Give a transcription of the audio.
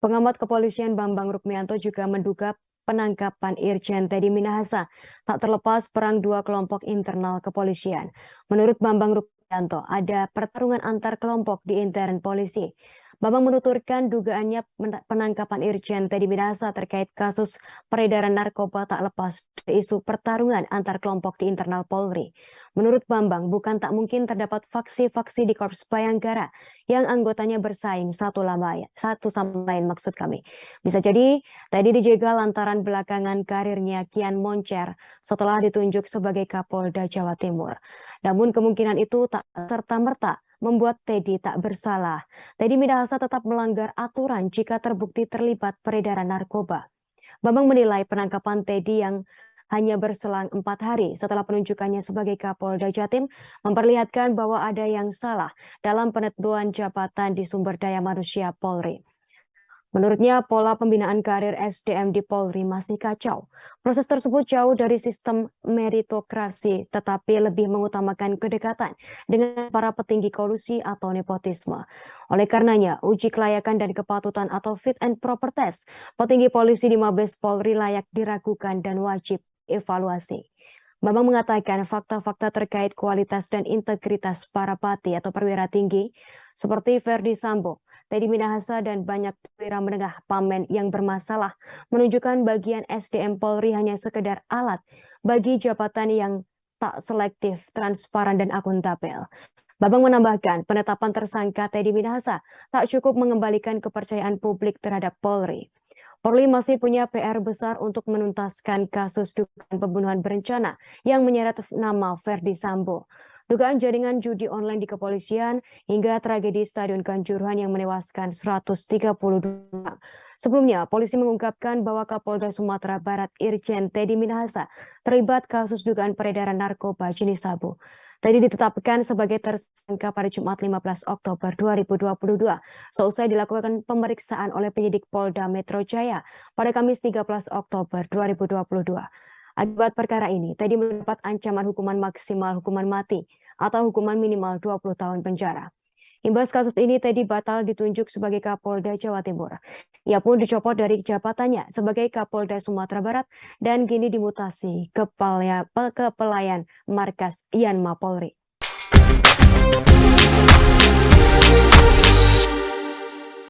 Pengamat kepolisian Bambang Rukmianto juga menduga penangkapan Irjen Teddy Minahasa tak terlepas perang dua kelompok internal kepolisian. Menurut Bambang Rukmianto, ada pertarungan antar kelompok di intern polisi. Bambang menuturkan dugaannya penangkapan Irjen Teddy Minahasa terkait kasus peredaran narkoba tak lepas dari isu pertarungan antar kelompok di internal Polri. Menurut Bambang, bukan tak mungkin terdapat faksi-faksi di Korps Bayangkara yang anggotanya bersaing satu sama lain maksud kami. Bisa jadi tadi dijegal lantaran belakangan karirnya kian moncer setelah ditunjuk sebagai Kapolda Jawa Timur. Namun kemungkinan itu tak serta-merta membuat Teddy tak bersalah. Teddy Minahasa tetap melanggar aturan jika terbukti terlibat peredaran narkoba. Bambang menilai penangkapan Teddy yang hanya berselang 4 hari setelah penunjukannya sebagai Kapolda Jatim memperlihatkan bahwa ada yang salah dalam penentuan jabatan di sumber daya manusia Polri. Menurutnya, pola pembinaan karir SDM di Polri masih kacau. Proses tersebut jauh dari sistem meritokrasi, tetapi lebih mengutamakan kedekatan dengan para petinggi kolusi atau nepotisme. Oleh karenanya, uji kelayakan dan kepatutan atau fit and proper test petinggi polisi di Mabes Polri layak diragukan dan wajib evaluasi. Bambang mengatakan fakta-fakta terkait kualitas dan integritas para pati atau perwira tinggi seperti Verdi Sambo, Teddy Minahasa, dan banyak perwira menengah pamen yang bermasalah menunjukkan bagian SDM Polri hanya sekedar alat bagi jabatan yang tak selektif, transparan, dan akuntabel. Bambang menambahkan penetapan tersangka Teddy Minahasa tak cukup mengembalikan kepercayaan publik terhadap Polri. Polri masih punya PR besar untuk menuntaskan kasus dugaan pembunuhan berencana yang menyeret nama Verdi Sambo, dugaan jaringan judi online di kepolisian, hingga tragedi Stadion Kanjuruhan yang menewaskan 132 orang. Sebelumnya, polisi mengungkapkan bahwa Kapolda Sumatera Barat Irjen Teddy Minahasa terlibat kasus dugaan peredaran narkoba jenis sabu. Teddy ditetapkan sebagai tersangka pada Jumat 15 Oktober 2022 seusai dilakukan pemeriksaan oleh penyidik Polda Metro Jaya pada Kamis 13 Oktober 2022. Akibat perkara ini, Teddy mendapat ancaman hukuman maksimal hukuman mati atau hukuman minimal 20 tahun penjara. Imbas kasus ini, Teddy batal ditunjuk sebagai Kapolda Jawa Timur. Ia pun dicopot dari jabatannya sebagai Kapolda Sumatera Barat dan kini dimutasi ke pelayan markas Yanma Polri.